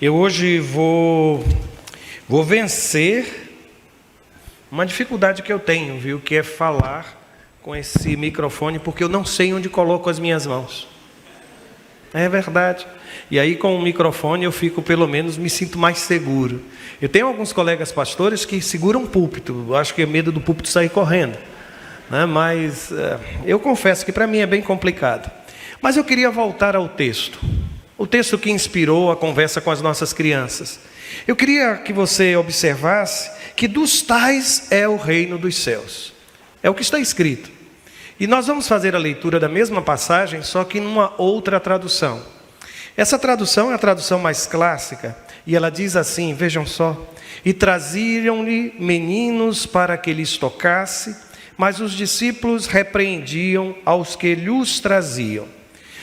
Eu hoje vou vencer uma dificuldade que eu tenho, viu? Que é falar com esse microfone, porque eu não sei onde coloco as minhas mãos. É verdade. E aí com o microfone eu fico, pelo menos, me sinto mais seguro. Eu tenho alguns colegas pastores que seguram o púlpito. Eu acho que é medo do púlpito sair correndo, né? Mas eu confesso que para mim é bem complicado. Mas eu queria voltar ao texto. O texto que inspirou a conversa com as nossas crianças. Eu queria que você observasse que dos tais é o reino dos céus. É o que está escrito. E nós vamos fazer a leitura da mesma passagem, só que numa outra tradução. Essa tradução é a tradução mais clássica, e ela diz assim, vejam só: e traziam-lhe meninos para que lhes tocasse, mas os discípulos repreendiam aos que lhes traziam.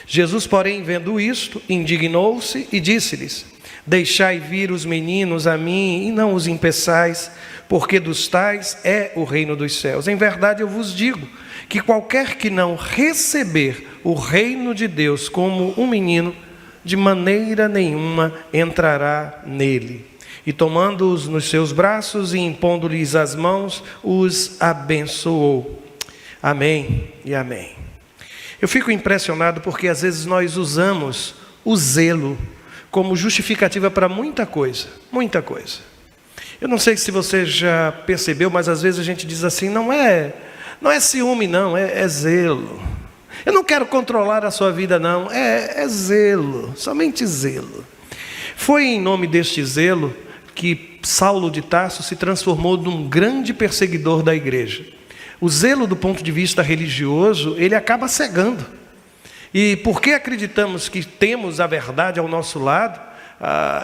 Jesus, porém, vendo isto, indignou-se e disse-lhes: deixai vir os meninos a mim e não os impeçais, porque dos tais é o reino dos céus. Em verdade eu vos digo que qualquer que não receber o reino de Deus como um menino, de maneira nenhuma entrará nele. E tomando-os nos seus braços e impondo-lhes as mãos, os abençoou. Amém e amém. Eu fico impressionado porque às vezes nós usamos o zelo como justificativa para muita coisa, muita coisa. Eu não sei se você já percebeu, mas às vezes a gente diz assim, não é ciúme não, é zelo. Eu não quero controlar a sua vida não, é zelo, somente zelo. Foi em nome deste zelo que Saulo de Tarso se transformou num grande perseguidor da igreja. O zelo do ponto de vista religioso, ele acaba cegando. E porque acreditamos que temos a verdade ao nosso lado,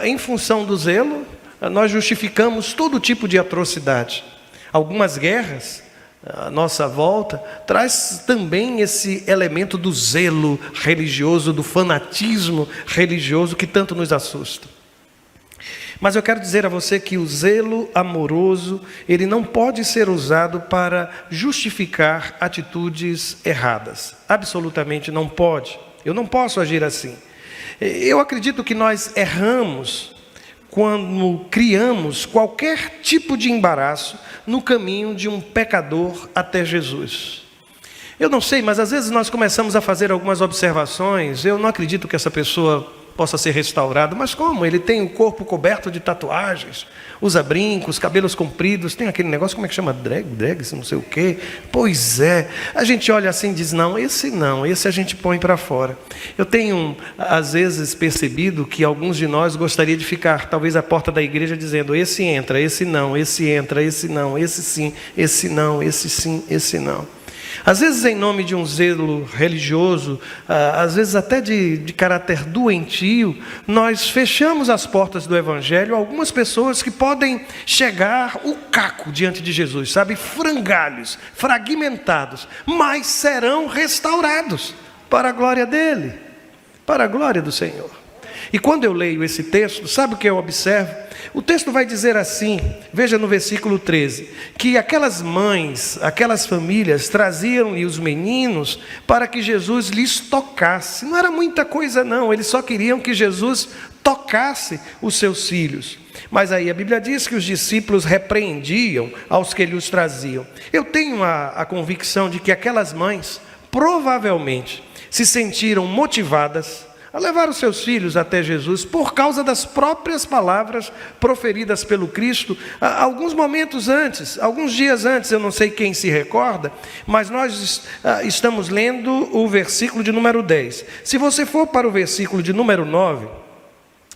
em função do zelo, nós justificamos todo tipo de atrocidade. Algumas guerras à nossa volta traz também esse elemento do zelo religioso, do fanatismo religioso que tanto nos assusta. Mas eu quero dizer a você que o zelo amoroso, ele não pode ser usado para justificar atitudes erradas. Absolutamente não pode. Eu não posso agir assim. Eu acredito que nós erramos quando criamos qualquer tipo de embaraço no caminho de um pecador até Jesus. Eu não sei, mas às vezes nós começamos a fazer algumas observações. Eu não acredito que essa pessoa possa ser restaurado, mas como? Ele tem o corpo coberto de tatuagens, usa brincos, cabelos compridos, tem aquele negócio, como é que chama? Drag, não sei o quê. Pois é, a gente olha assim e diz, não, esse a gente põe para fora. Eu tenho, às vezes, percebido que alguns de nós gostariam de ficar, talvez, à porta da igreja dizendo, esse entra, esse não, esse entra, esse não, esse sim, esse não, esse sim, esse não. Às vezes em nome de um zelo religioso, às vezes até de caráter doentio, nós fechamos as portas do Evangelho a algumas pessoas que podem chegar o caco diante de Jesus, sabe? Frangalhos, fragmentados, mas serão restaurados para a glória dele, para a glória do Senhor. E quando eu leio esse texto, sabe o que eu observo? O texto vai dizer assim, veja no versículo 13, que aquelas mães, aquelas famílias traziam-lhe os meninos para que Jesus lhes tocasse. Não era muita coisa não, eles só queriam que Jesus tocasse os seus filhos. Mas aí a Bíblia diz que os discípulos repreendiam aos que lhes traziam. Eu tenho a convicção de que aquelas mães provavelmente se sentiram motivadas a levar os seus filhos até Jesus por causa das próprias palavras proferidas pelo Cristo alguns momentos antes, alguns dias antes. Eu não sei quem se recorda, mas nós estamos lendo o versículo de número 10. Se você for para o versículo de número 9,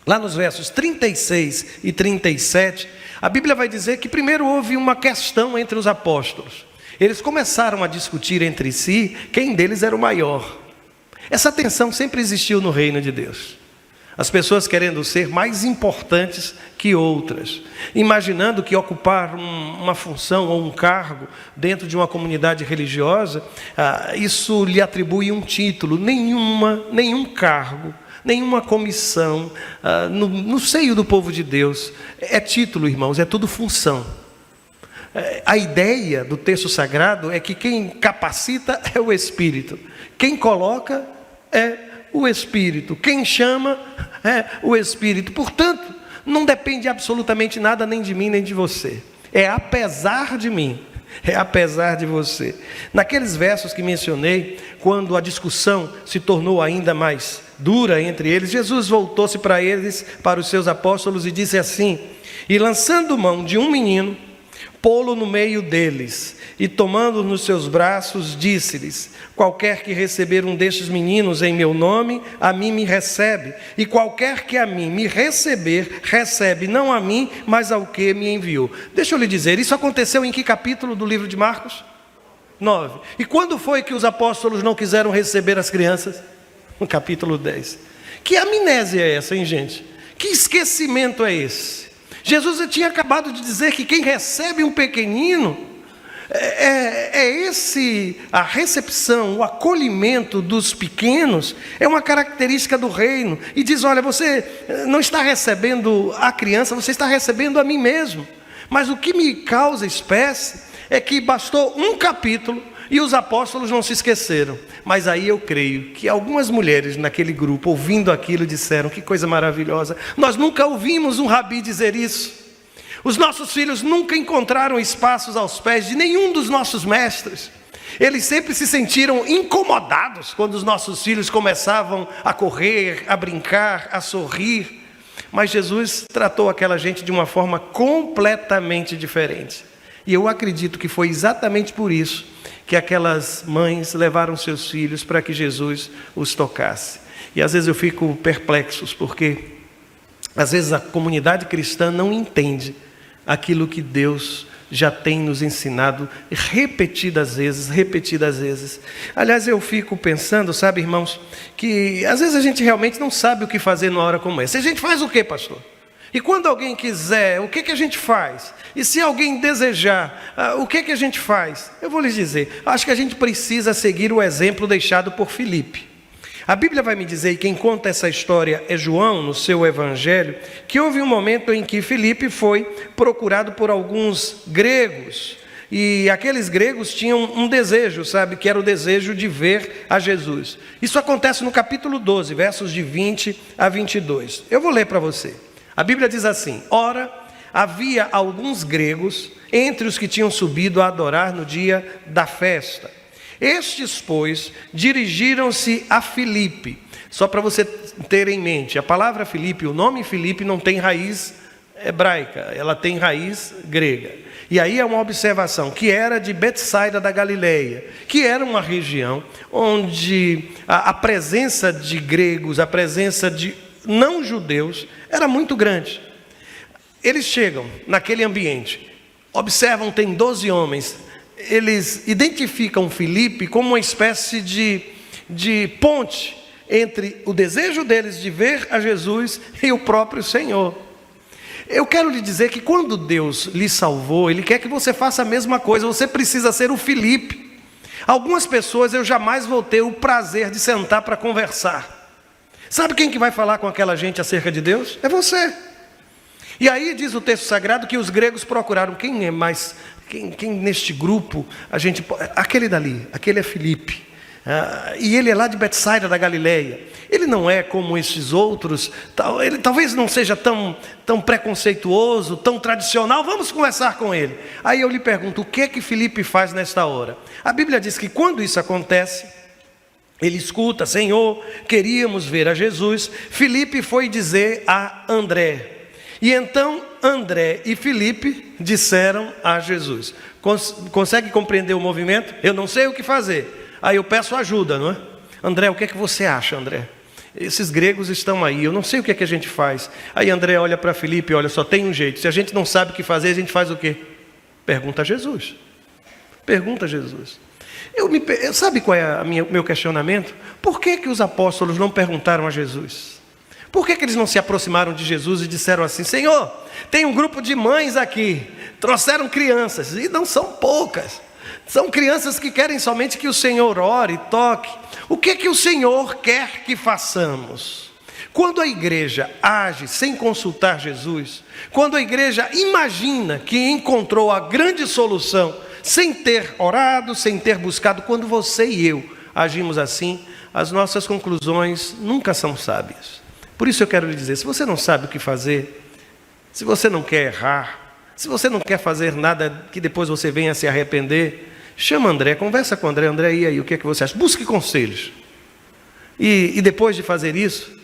lá nos versos 36 e 37, a Bíblia vai dizer que primeiro houve uma questão entre os apóstolos. Eles começaram a discutir entre si quem deles era o maior. Essa tensão sempre existiu no reino de Deus. As pessoas querendo ser mais importantes que outras, imaginando que ocupar uma função ou um cargo dentro de uma comunidade religiosa, isso lhe atribui um título. Nenhum cargo, nenhuma comissão no seio do povo de Deus é título, irmãos, é tudo função. A ideia do texto sagrado é que quem capacita é o Espírito, quem coloca é o Espírito. Quem chama é o Espírito. Portanto, não depende absolutamente nada nem de mim nem de você. É apesar de mim. É apesar de você. Naqueles versos que mencionei, quando a discussão se tornou ainda mais dura entre eles, Jesus voltou-se para eles, para os seus apóstolos, e disse assim: e lançando mão de um menino, pô-lo no meio deles, e tomando-o nos seus braços, disse-lhes: qualquer que receber um destes meninos em meu nome, a mim me recebe, e qualquer que a mim me receber, recebe não a mim, mas ao que me enviou. Deixa eu lhe dizer, isso aconteceu em que capítulo do livro de Marcos? 9. E quando foi que os apóstolos não quiseram receber as crianças? No capítulo 10. Que amnésia é essa, hein, gente? Que esquecimento é esse? Jesus tinha acabado de dizer que quem recebe um pequenino, a recepção, o acolhimento dos pequenos é uma característica do reino. E diz: olha, você não está recebendo a criança, você está recebendo a mim mesmo. Mas o que me causa espécie é que bastou um capítulo e os apóstolos não se esqueceram. Mas aí eu creio que algumas mulheres naquele grupo, ouvindo aquilo, disseram: que coisa maravilhosa, nós nunca ouvimos um rabi dizer isso. Os nossos filhos nunca encontraram espaços aos pés de nenhum dos nossos mestres. Eles sempre se sentiram incomodados quando os nossos filhos começavam a correr, a brincar, a sorrir. Mas Jesus tratou aquela gente de uma forma completamente diferente. E eu acredito que foi exatamente por isso que aquelas mães levaram seus filhos para que Jesus os tocasse. E às vezes eu fico perplexo, porque às vezes a comunidade cristã não entende aquilo que Deus já tem nos ensinado repetidas vezes. Aliás, eu fico pensando, sabe, irmãos, que às vezes a gente realmente não sabe o que fazer numa hora como essa. A gente faz o quê, pastor? E quando alguém quiser, o que a gente faz? E se alguém desejar, o que a gente faz? Eu vou lhes dizer, acho que a gente precisa seguir o exemplo deixado por Filipe. A Bíblia vai me dizer, e quem conta essa história é João, no seu evangelho, que houve um momento em que Filipe foi procurado por alguns gregos. E aqueles gregos tinham um desejo, sabe, que era o desejo de ver a Jesus. Isso acontece no capítulo 12, versos de 20 a 22. Eu vou ler para você. A Bíblia diz assim: ora, havia alguns gregos entre os que tinham subido a adorar no dia da festa. Estes, pois, dirigiram-se a Filipe. Só para você ter em mente, a palavra Filipe, o nome Filipe não tem raiz hebraica, ela tem raiz grega. E aí é uma observação, que era de Betsaida da Galileia, que era uma região onde a presença de gregos, a presença de não-judeus era muito grande. Eles chegam naquele ambiente, observam, tem 12 homens. Eles identificam Filipe como uma espécie de ponte entre o desejo deles de ver a Jesus e o próprio Senhor. Eu quero lhe dizer que quando Deus lhe salvou, Ele quer que você faça a mesma coisa. Você precisa ser o Filipe. Algumas pessoas eu jamais vou ter o prazer de sentar para conversar. Sabe quem que vai falar com aquela gente acerca de Deus? É você. E aí diz o texto sagrado que os gregos procuraram quem é mais... Quem neste grupo, aquele dali, aquele é Filipe, e ele é lá de Betsaida da Galileia. Ele não é como esses outros, ele talvez não seja tão preconceituoso, tão tradicional. Vamos conversar com ele. Aí eu lhe pergunto, o que é que Filipe faz nesta hora? A Bíblia diz que quando isso acontece, ele escuta: Senhor, queríamos ver a Jesus. Filipe foi dizer a André. E então André e Filipe disseram a Jesus. Consegue compreender o movimento? Eu não sei o que fazer. Aí eu peço ajuda, não é? André, o que é que você acha, André? Esses gregos estão aí, eu não sei o que é que a gente faz. Aí André olha para Filipe: olha, só tem um jeito. Se a gente não sabe o que fazer, a gente faz o quê? Pergunta a Jesus. Pergunta a Jesus. Sabe qual é o meu questionamento? Por que os apóstolos não perguntaram a Jesus? Por que eles não se aproximaram de Jesus e disseram assim: Senhor, tem um grupo de mães aqui, trouxeram crianças, e não são poucas, são crianças que querem somente que o Senhor ore, toque. O que o Senhor quer que façamos? Quando a igreja age sem consultar Jesus, quando a igreja imagina que encontrou a grande solução, sem ter orado, sem ter buscado, quando você e eu agimos assim, as nossas conclusões nunca são sábias. Por isso eu quero lhe dizer, se você não sabe o que fazer, se você não quer errar, se você não quer fazer nada que depois você venha se arrepender, chama André, conversa com André. André, e aí, o que é que você acha? Busque conselhos. E depois de fazer isso,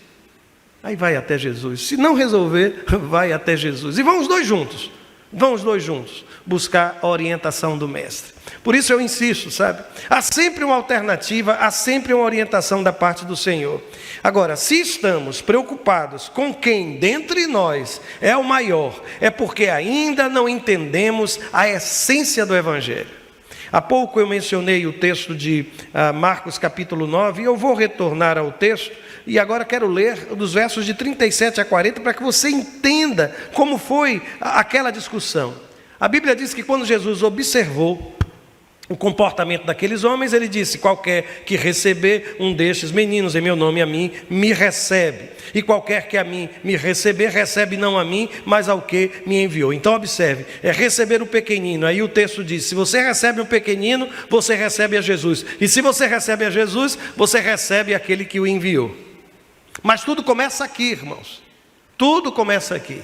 aí vai até Jesus. Se não resolver, vai até Jesus. E vão os dois juntos. Vão os dois juntos buscar a orientação do mestre. Por isso eu insisto, sabe? Há sempre uma alternativa, há sempre uma orientação da parte do Senhor. Agora, se estamos preocupados com quem dentre nós é o maior, é porque ainda não entendemos a essência do Evangelho. Há pouco eu mencionei o texto de Marcos capítulo 9, e eu vou retornar ao texto, e agora quero ler dos versos de 37 a 40, para que você entenda como foi aquela discussão. A Bíblia diz que quando Jesus observou o comportamento daqueles homens, ele disse: qualquer que receber um destes meninos em meu nome a mim, me recebe. E qualquer que a mim me receber, recebe não a mim, mas ao que me enviou. Então observe, é receber o pequenino. Aí o texto diz: se você recebe um pequenino, você recebe a Jesus. E se você recebe a Jesus, você recebe aquele que o enviou. Mas tudo começa aqui, irmãos. Tudo começa aqui.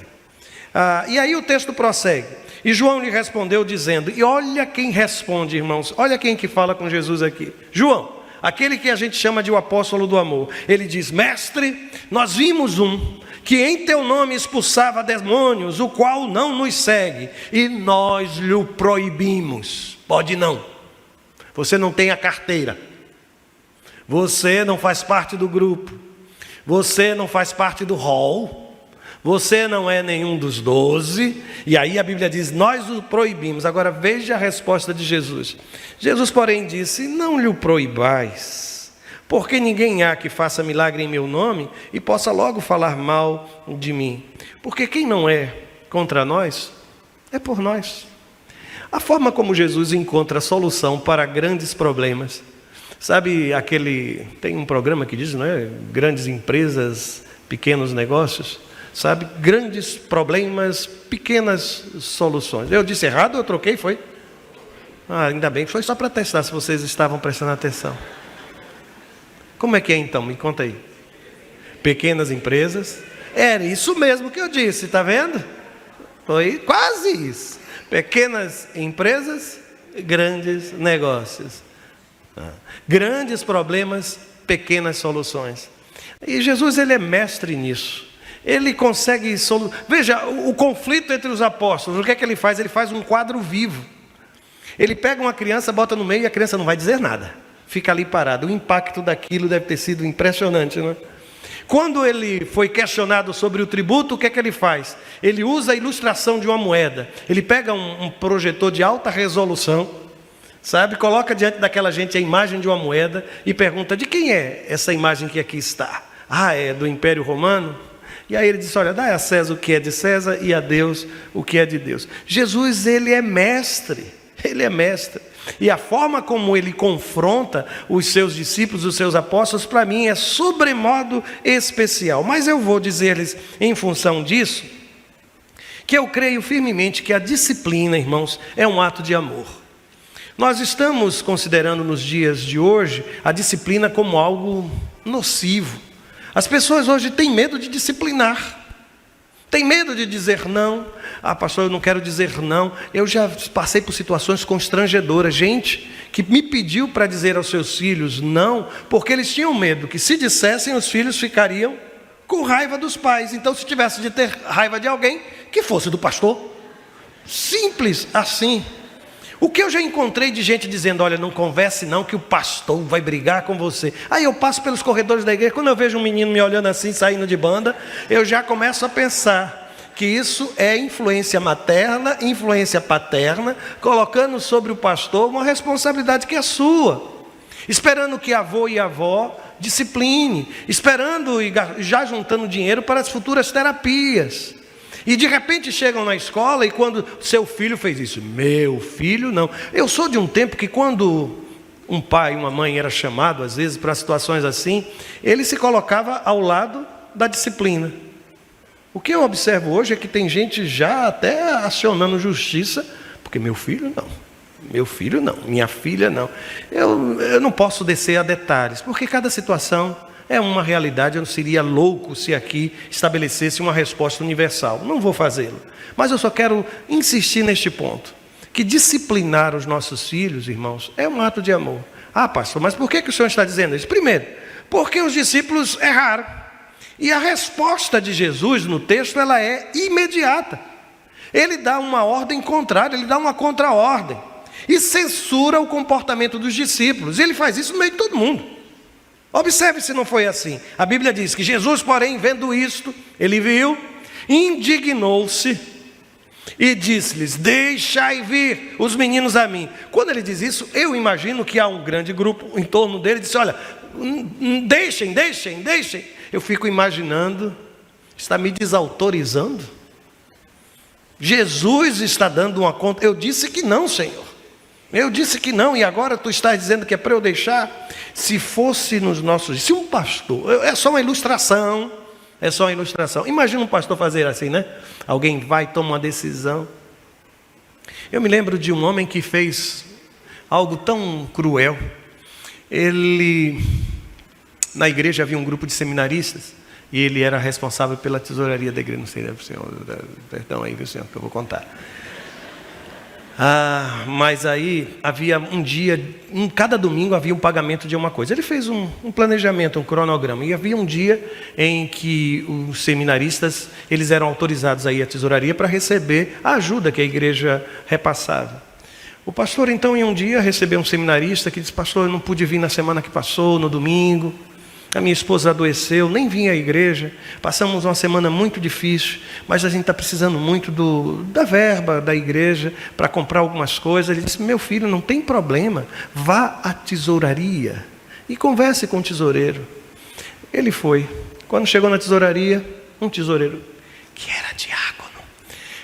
E aí o texto prossegue. E João lhe respondeu dizendo, e olha quem responde, irmãos, olha quem que fala com Jesus aqui. João, aquele que a gente chama de o apóstolo do amor. Ele diz: mestre, nós vimos um que em teu nome expulsava demônios, o qual não nos segue, e nós lhe proibimos. Pode não. Você não tem a carteira. Você não faz parte do grupo. Você não faz parte do hall. Você não é nenhum dos 12, e aí a Bíblia diz, nós o proibimos. Agora veja a resposta de Jesus. Jesus, porém, disse: não lhe o proibais, porque ninguém há que faça milagre em meu nome e possa logo falar mal de mim. Porque quem não é contra nós, é por nós. A forma como Jesus encontra a solução para grandes problemas. Sabe tem um programa que diz, não é? Grandes empresas, pequenos negócios. Sabe, grandes problemas, pequenas soluções. Eu disse errado ou eu troquei, foi? Ainda bem, foi só para testar se vocês estavam prestando atenção. Como é que é então? Me conta aí. Pequenas empresas. Era isso mesmo que eu disse, está vendo? Foi quase isso. Pequenas empresas, grandes negócios. Grandes problemas, pequenas soluções. E Jesus, ele é mestre nisso. Ele consegue Veja, o conflito entre os apóstolos, o que é que ele faz? Ele faz um quadro vivo. Ele pega uma criança, bota no meio e a criança não vai dizer nada. Fica ali parado. O impacto daquilo deve ter sido impressionante, não é? Quando ele foi questionado sobre o tributo, o que é que ele faz? Ele usa a ilustração de uma moeda. Ele pega um projetor de alta resolução, sabe? Coloca diante daquela gente a imagem de uma moeda e pergunta: de quem é essa imagem que aqui está? É do Império Romano? E aí ele disse: olha, dá a César o que é de César e a Deus o que é de Deus. Jesus, ele é mestre. Ele é mestre. E a forma como ele confronta os seus discípulos, os seus apóstolos, para mim é sobremodo especial. Mas eu vou dizer-lhes, em função disso, que eu creio firmemente que a disciplina, irmãos, é um ato de amor. Nós estamos considerando nos dias de hoje a disciplina como algo nocivo. As pessoas hoje têm medo de disciplinar. Tem medo de dizer não. Pastor, eu não quero dizer não. Eu já passei por situações constrangedoras. Gente que me pediu para dizer aos seus filhos não, porque eles tinham medo que se dissessem, os filhos ficariam com raiva dos pais. Então, se tivesse de ter raiva de alguém, que fosse do pastor. Simples assim. O que eu já encontrei de gente dizendo: olha, não converse não, que o pastor vai brigar com você. Aí eu passo pelos corredores da igreja, quando eu vejo um menino me olhando assim, saindo de banda, eu já começo a pensar que isso é influência materna, influência paterna, colocando sobre o pastor uma responsabilidade que é sua, esperando que avô e avó discipline, esperando e já juntando dinheiro para as futuras terapias. E de repente chegam na escola e quando seu filho fez isso, meu filho não. Eu sou de um tempo que quando um pai e uma mãe era chamado às vezes para situações assim, ele se colocava ao lado da disciplina. O que eu observo hoje é que tem gente já até acionando justiça, porque meu filho não. meu filho não, minha filha não. Eu não posso descer a detalhes, porque cada situação é uma realidade. Eu não seria louco se aqui estabelecesse uma resposta universal. Não vou fazê-lo. Mas eu só quero insistir neste ponto, que disciplinar os nossos filhos, irmãos, é um ato de amor. Ah, pastor, mas por que o senhor está dizendo isso? Primeiro, porque os discípulos erraram. E a resposta de Jesus no texto, ela é imediata. Ele dá uma ordem contrária, ele dá uma contra-ordem. E censura o comportamento dos discípulos. E ele faz isso no meio de todo mundo. Observe se não foi assim. A Bíblia diz que Jesus, porém, vendo isto, ele viu, indignou-se e disse-lhes: deixai vir os meninos a mim. Quando ele diz isso, eu imagino que há um grande grupo em torno dele, e disse: olha, deixem. Eu fico imaginando, está me desautorizando? Jesus está dando uma conta. Eu disse que não, Senhor. Eu disse que não, e agora tu estás dizendo que é para eu deixar? Se fosse nos nossos... Se um pastor... É só uma ilustração. É só uma ilustração. Imagina um pastor fazer assim, né? Alguém vai, toma uma decisão. Eu me lembro de um homem que fez algo tão cruel. Na igreja havia um grupo de seminaristas, e ele era responsável pela tesouraria da igreja. Não sei, senhor, perdão aí, senhor, que eu vou contar. Mas aí havia um dia, cada domingo havia um pagamento de uma coisa. Ele fez um planejamento, um cronograma, e havia um dia em que os seminaristas, eles eram autorizados a ir à tesouraria para receber a ajuda que a igreja repassava. O pastor então em um dia recebeu um seminarista que disse: pastor, eu não pude vir na semana que passou, no domingo. A minha esposa adoeceu, nem vim à igreja, passamos uma semana muito difícil, mas a gente está precisando muito da verba da igreja para comprar algumas coisas. Ele disse: meu filho, não tem problema, vá à tesouraria e converse com o tesoureiro. Ele foi. Quando chegou na tesouraria, um tesoureiro que era diácono,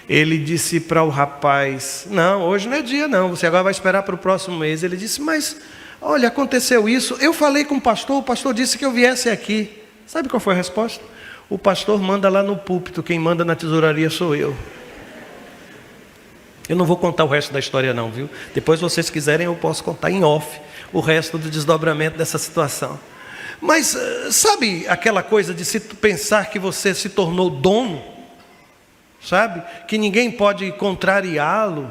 ele disse para o rapaz: não, hoje não é dia não, você agora vai esperar para o próximo mês. Ele disse: mas... olha, aconteceu isso, eu falei com o pastor disse que eu viesse aqui. Sabe qual foi a resposta? O pastor manda lá no púlpito, quem manda na tesouraria sou eu. Eu não vou contar o resto da história não, viu? Depois, se vocês quiserem, eu posso contar em off o resto do desdobramento dessa situação. Mas sabe aquela coisa de se pensar que você se tornou dono? Sabe? Que ninguém pode contrariá-lo?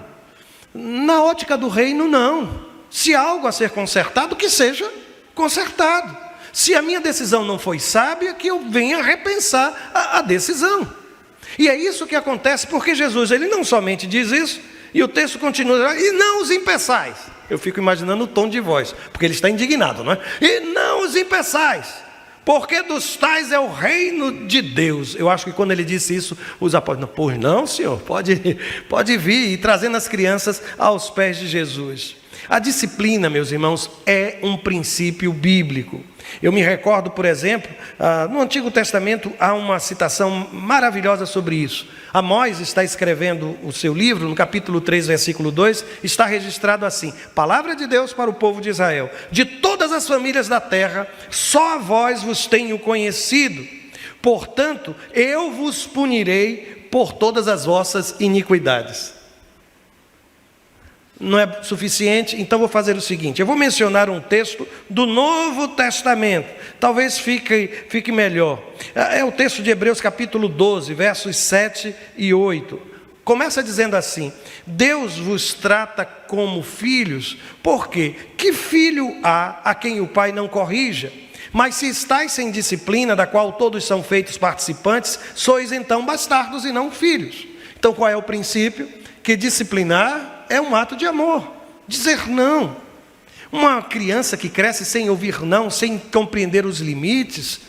Na ótica do reino, não. Se há algo a ser consertado, que seja consertado. Se a minha decisão não foi sábia, que eu venha repensar a decisão. E é isso que acontece, porque Jesus, ele não somente diz isso, e o texto continua: e não os impeçais. Eu fico imaginando o tom de voz, porque ele está indignado, não é? E não os impeçais, porque dos tais é o reino de Deus. Eu acho que quando ele disse isso, os apóstolos: pois não, senhor, pode vir, e trazendo as crianças aos pés de Jesus. A disciplina, meus irmãos, é um princípio bíblico. Eu me recordo, por exemplo, no Antigo Testamento há uma citação maravilhosa sobre isso. Amós está escrevendo o seu livro, no capítulo 3, versículo 2, está registrado assim: palavra de Deus para o povo de Israel: de todas as famílias da terra, só a vós vos tenho conhecido, portanto, eu vos punirei por todas as vossas iniquidades. Não é suficiente? Então vou fazer o seguinte: eu vou mencionar um texto do Novo Testamento, talvez fique melhor. É o texto de Hebreus capítulo 12, versos 7 e 8. Começa dizendo assim: Deus vos trata como filhos, porque que filho há a quem o pai não corrija? Mas se estáis sem disciplina, da qual todos são feitos participantes, sois então bastardos e não filhos. Então qual é o princípio? Que disciplinar é um ato de amor, dizer não. Uma criança que cresce sem ouvir não, sem compreender os limites,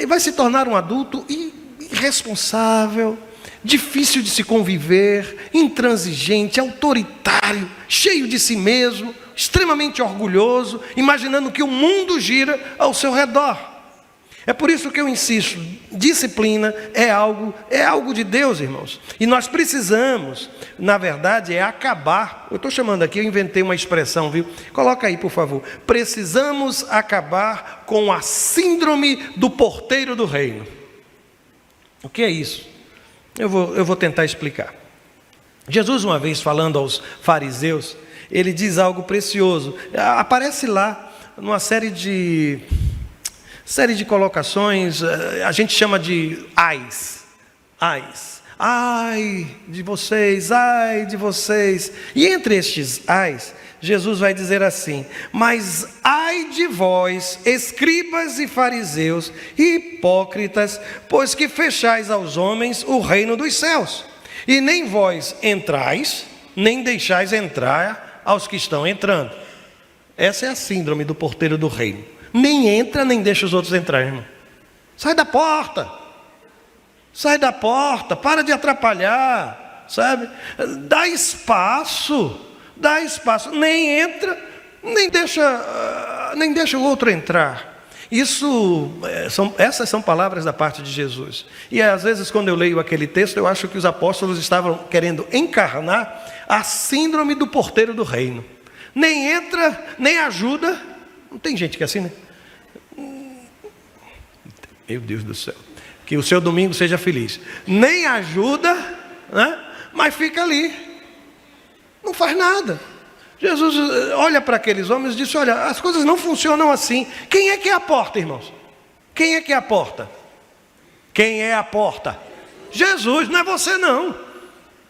vai se tornar um adulto irresponsável, difícil de se conviver, intransigente, autoritário, cheio de si mesmo, extremamente orgulhoso, imaginando que o mundo gira ao seu redor. É por isso que eu insisto: disciplina é algo de Deus, irmãos. E nós precisamos, na verdade, acabar. Eu estou chamando aqui, eu inventei uma expressão, viu? Coloca aí, por favor. Precisamos acabar com a síndrome do porteiro do reino. O que é isso? Eu vou tentar explicar. Jesus, uma vez falando aos fariseus, ele diz algo precioso. Aparece lá numa série de colocações, a gente chama de ais. Ai de vocês, ai de vocês. E entre estes ais, Jesus vai dizer assim: mas ai de vós, escribas e fariseus, hipócritas, pois que fechais aos homens o reino dos céus, e nem vós entrais, nem deixais entrar aos que estão entrando. Essa é a síndrome do porteiro do reino. Nem entra, nem deixa os outros entrar, irmão. Sai da porta, para de atrapalhar, sabe? Dá espaço, nem entra, nem deixa o outro entrar. Essas são palavras da parte de Jesus. E às vezes, quando eu leio aquele texto, eu acho que os apóstolos estavam querendo encarnar a síndrome do porteiro do reino. Nem entra, nem ajuda. Não tem gente que é assim, né? Meu Deus do céu. Que o seu domingo seja feliz. Nem ajuda, né? Mas fica ali. Não faz nada. Jesus olha para aqueles homens e diz: olha, as coisas não funcionam assim. Quem é que é a porta, irmãos? Quem é que é a porta? Quem é a porta? Jesus, não é você não.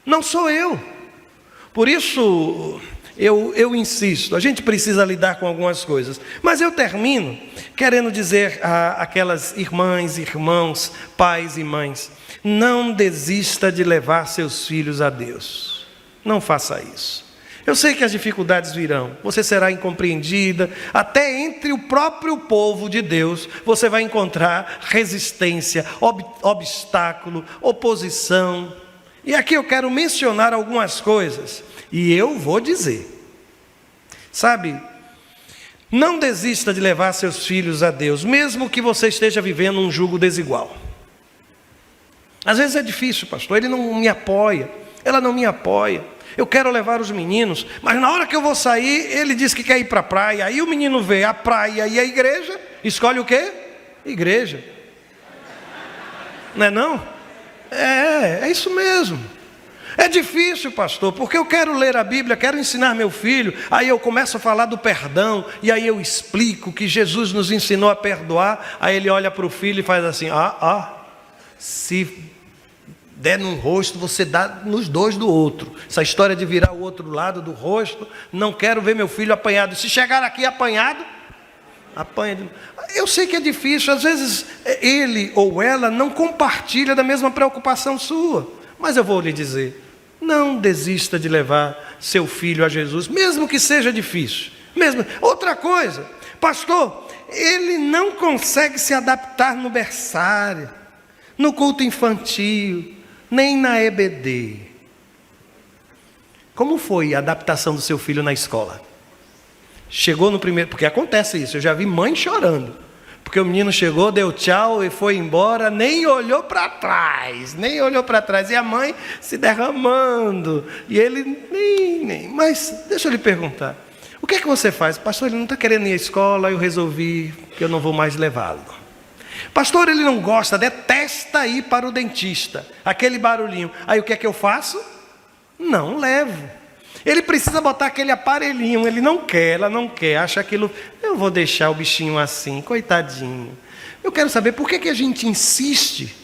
Não sou eu. Por isso, eu insisto, a gente precisa lidar com algumas coisas. Mas eu termino querendo dizer àquelas irmãs, irmãos, pais e mães: não desista de levar seus filhos a Deus. Não faça isso. Eu sei que as dificuldades virão, você será incompreendida, até entre o próprio povo de Deus, você vai encontrar resistência, obstáculo, oposição. E aqui eu quero mencionar algumas coisas, e eu vou dizer, sabe, não desista de levar seus filhos a Deus, mesmo que você esteja vivendo um jugo desigual. Às vezes é difícil, pastor, ele não me apoia, ela não me apoia. Eu quero levar os meninos, mas na hora que eu vou sair, ele diz que quer ir para a praia. Aí o menino vê a praia e a igreja, escolhe o quê? Igreja. Não é não? É isso mesmo. É difícil, pastor, porque eu quero ler a Bíblia, quero ensinar meu filho. Aí eu começo a falar do perdão, e aí eu explico que Jesus nos ensinou a perdoar. Aí ele olha para o filho e faz assim: se der num rosto, você dá nos dois do outro. Essa história de virar o outro lado do rosto, não quero ver meu filho apanhado. Se chegar aqui apanhado, apanha. Eu sei que é difícil, às vezes ele ou ela não compartilha da mesma preocupação sua. Mas eu vou lhe dizer, não desista de levar seu filho a Jesus, mesmo que seja difícil. Outra coisa, pastor, ele não consegue se adaptar no berçário, no culto infantil, nem na EBD. Como foi a adaptação do seu filho na escola? Chegou no primeiro... Porque acontece isso, eu já vi mãe chorando. Porque o menino chegou, deu tchau e foi embora, nem olhou para trás. E a mãe se derramando. E ele nem... Mas deixa eu lhe perguntar. O que é que você faz? Pastor, ele não está querendo ir à escola, eu resolvi que eu não vou mais levá-lo. Pastor, ele não gosta, detesta ir para o dentista, aquele barulhinho. Aí o que é que eu faço? Não levo. Ele precisa botar aquele aparelhinho, ele não quer, ela não quer, acha aquilo, eu vou deixar o bichinho assim, coitadinho. Eu quero saber por que a gente insiste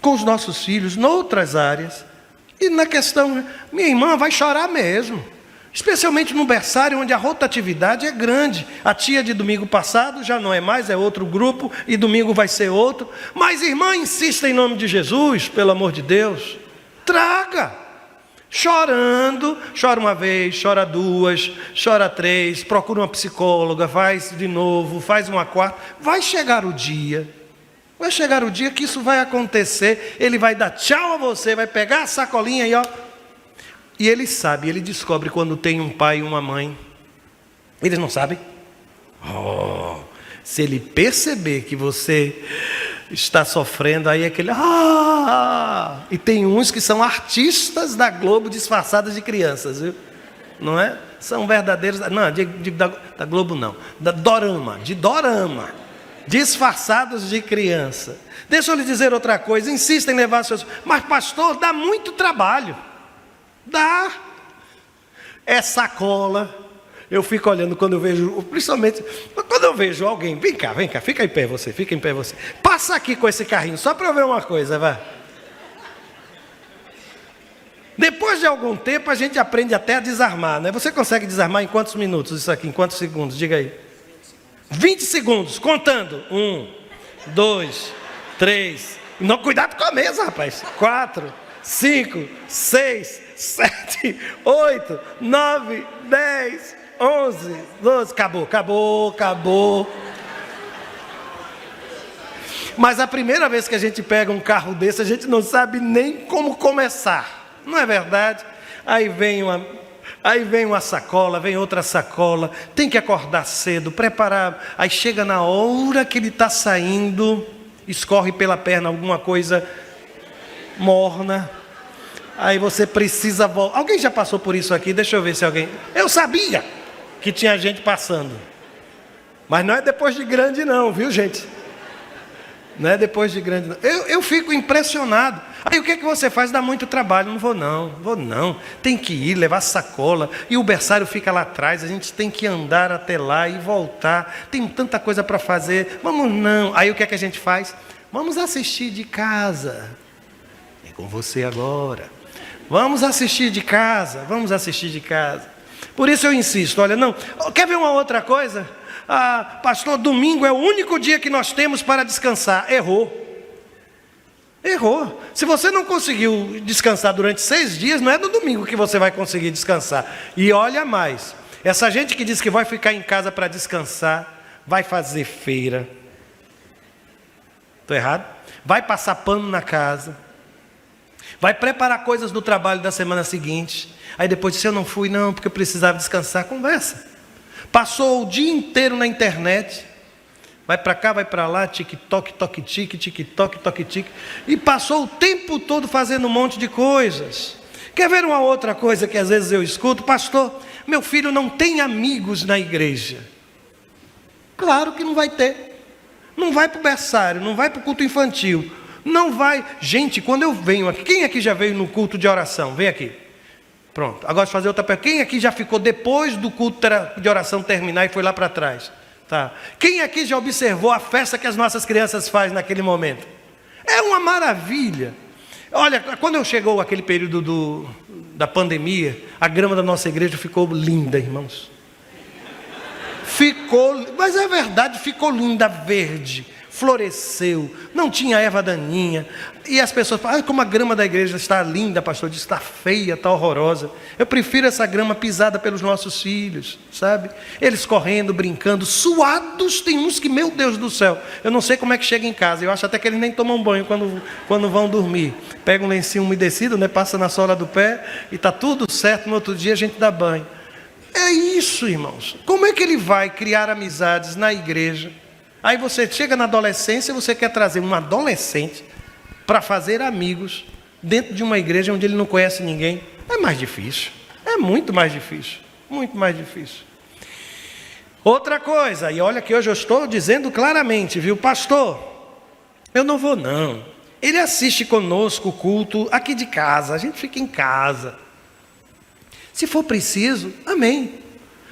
com os nossos filhos noutras áreas, e na questão, minha irmã vai chorar mesmo. Especialmente no berçário, onde a rotatividade é grande. A tia de domingo passado já não é mais, é outro grupo, e domingo vai ser outro. Mas irmã, insista em nome de Jesus, pelo amor de Deus. Traga. Chorando, chora uma vez, chora duas, chora três, procura uma psicóloga, faz de novo, faz uma quarta. Vai chegar o dia que isso vai acontecer. Ele vai dar tchau a você, vai pegar a sacolinha e E ele sabe, ele descobre quando tem um pai e uma mãe. Eles não sabem? Se ele perceber que você está sofrendo, aí é aquele... E tem uns que são artistas da Globo disfarçadas de crianças, viu? Não é? São verdadeiros... Não, da Globo não. De dorama. Disfarçados de criança. Deixa eu lhe dizer outra coisa. Insista em levar seus... Mas pastor, dá muito trabalho. Dá. é sacola. Eu fico olhando quando eu vejo, principalmente quando eu vejo alguém, vem cá, fica em pé você. Passa aqui com esse carrinho, só para eu ver uma coisa, vai. Depois de algum tempo a gente aprende até a desarmar, né? Você consegue desarmar em quantos minutos isso aqui? Em quantos segundos? Diga aí. 20 segundos, contando. 1, 2, 3. Não, cuidado com a mesa, rapaz. 4, 5, 6, 7, 8, 9, 10, 11, 12. Acabou. Mas a primeira vez que a gente pega um carro desse, a gente não sabe nem como começar. Não é verdade? Aí vem uma sacola, vem outra sacola, tem que acordar cedo, preparar. Aí chega na hora que ele está saindo, escorre pela perna alguma coisa morna. Aí você precisa voltar. Alguém já passou por isso aqui? Deixa eu ver se alguém... Eu sabia que tinha gente passando. Mas não é depois de grande não, viu gente? Não é depois de grande não. Eu fico impressionado. Aí o que você faz? Dá muito trabalho. Não vou não. Tem que ir, levar sacola. E o berçário fica lá atrás. A gente tem que andar até lá e voltar. Tem tanta coisa para fazer. Vamos não. Aí o que a gente faz? Vamos assistir de casa. É com você agora. Vamos assistir de casa. Por isso eu insisto. Olha, não. Quer ver uma outra coisa? Pastor, domingo é o único dia que nós temos para descansar. Errou. Se você não conseguiu descansar durante 6 dias, não é no domingo que você vai conseguir descansar. E olha mais, essa gente que diz que vai ficar em casa para descansar, vai fazer feira. Estou errado? Vai passar pano na casa. Vai preparar coisas do trabalho da semana seguinte. Aí depois diz, eu não fui não, porque eu precisava descansar. Conversa. Passou o dia inteiro na internet. Vai para cá, vai para lá, tic-toc, toque-tique, tic-toc, toque-tique. E passou o tempo todo fazendo um monte de coisas. Quer ver uma outra coisa que às vezes eu escuto? Pastor, meu filho não tem amigos na igreja. Claro que não vai ter. Não vai para o berçário, não vai para o culto infantil. Não vai. Gente, quando eu venho aqui, quem aqui já veio no culto de oração? Vem aqui. Pronto, agora fazer outra pergunta. Quem aqui já ficou depois do culto de oração terminar e foi lá para trás? Tá. Quem aqui já observou a festa que as nossas crianças fazem naquele momento? É uma maravilha. Olha, quando chegou aquele período da pandemia, a grama da nossa igreja ficou linda, irmãos. Mas é verdade, ficou linda, verde, floresceu, não tinha erva daninha. E as pessoas falam, como a grama da igreja está linda, pastor, diz, está feia, está horrorosa. Eu prefiro essa grama pisada pelos nossos filhos, sabe? Eles correndo, brincando, suados, tem uns que, meu Deus do céu, eu não sei como é que chega em casa, eu acho até que eles nem tomam banho quando vão dormir. Pega um lencinho umedecido, né, passa na sola do pé e está tudo certo, no outro dia a gente dá banho. É isso, irmãos. Como é que ele vai criar amizades na igreja? Aí você chega na adolescência, você quer trazer um adolescente para fazer amigos dentro de uma igreja onde ele não conhece ninguém. É mais difícil. É muito mais difícil. Muito mais difícil. Outra coisa, e olha que hoje eu estou dizendo claramente, viu, pastor? Eu não vou não. Ele assiste conosco o culto aqui de casa. A gente fica em casa. Se for preciso, amém.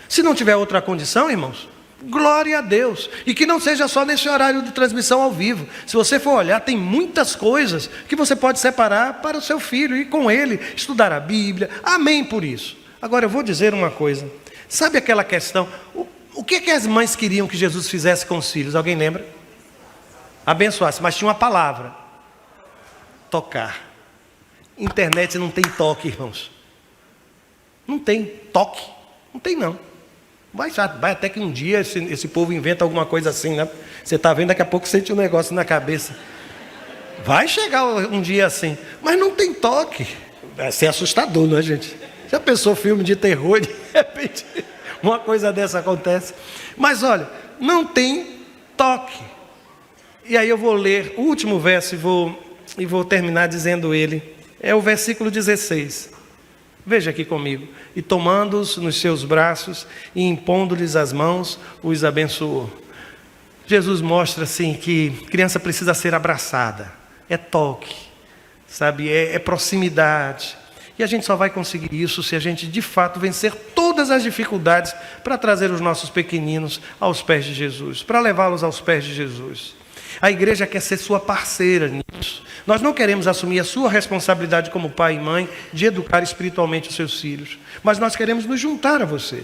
Se não tiver outra condição, irmãos, glória a Deus. E que não seja só nesse horário de transmissão ao vivo. Se você for olhar, tem muitas coisas que você pode separar para o seu filho e com ele estudar a Bíblia. Amém por isso. Agora eu vou dizer uma coisa. Sabe aquela questão? O que as mães queriam que Jesus fizesse com os filhos? Alguém lembra? Abençoasse, mas tinha uma palavra. Tocar. Internet não tem toque, irmãos. Não tem toque. Não tem não. Vai até que um dia esse povo inventa alguma coisa assim, né? Você está vendo, daqui a pouco sente um negócio na cabeça. Vai chegar um dia assim. Mas não tem toque. Vai ser assustador, não é, gente? Já pensou filme de terror e de repente uma coisa dessa acontece? Mas olha, não tem toque. E aí eu vou ler o último verso e vou terminar dizendo ele. É o versículo 16. Veja aqui comigo. E tomando-os nos seus braços e impondo-lhes as mãos, os abençoou. Jesus mostra assim que criança precisa ser abraçada. É toque, sabe? É proximidade. E a gente só vai conseguir isso se a gente, de fato, vencer todas as dificuldades para trazer os nossos pequeninos aos pés de Jesus, para levá-los aos pés de Jesus. A igreja quer ser sua parceira nisso. Nós não queremos assumir a sua responsabilidade como pai e mãe de educar espiritualmente os seus filhos, mas nós queremos nos juntar a você.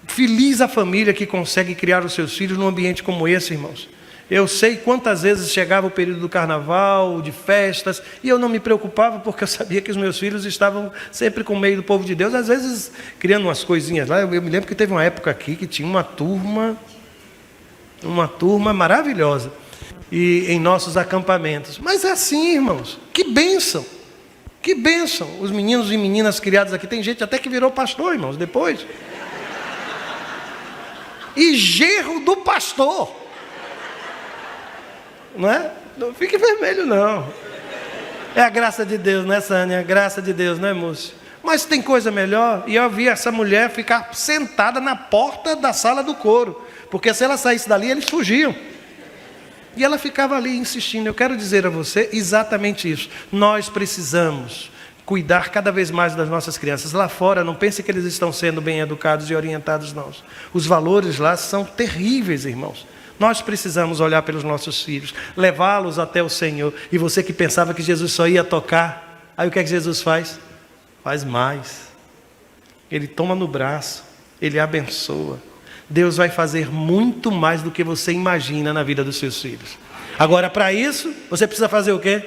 Feliz a família que consegue criar os seus filhos num ambiente como esse, irmãos. Eu sei quantas vezes chegava o período do carnaval, de festas, e eu não me preocupava porque eu sabia que os meus filhos estavam sempre com o meio do povo de Deus, às vezes criando umas coisinhas lá. Eu me lembro que teve uma época aqui que tinha uma turma maravilhosa e em nossos acampamentos. Mas é assim, irmãos, que bênção, que bênção. Os meninos e meninas criados aqui, tem gente até que virou pastor, irmãos, depois. E genro do pastor. Não é? Não fique vermelho, não. É a graça de Deus, não é, Sânia? É a graça de Deus, não é, Múcio? Mas tem coisa melhor. E eu vi essa mulher ficar sentada na porta da sala do coro, porque se ela saísse dali, eles fugiam. E ela ficava ali insistindo. Eu quero dizer a você exatamente isso. Nós precisamos cuidar cada vez mais das nossas crianças. Lá fora, não pense que eles estão sendo bem educados e orientados, não. Os valores lá são terríveis, irmãos. Nós precisamos olhar pelos nossos filhos, levá-los até o Senhor. E você que pensava que Jesus só ia tocar, aí o que é que Jesus faz? Faz mais. Ele toma no braço, Ele abençoa. Deus vai fazer muito mais do que você imagina na vida dos seus filhos. Agora, para isso, você precisa fazer o quê?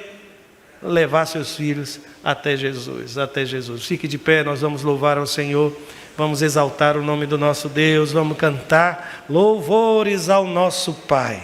Levar seus filhos até Jesus, até Jesus. Fique de pé, nós vamos louvar ao Senhor. Vamos exaltar o nome do nosso Deus, vamos cantar louvores ao nosso Pai.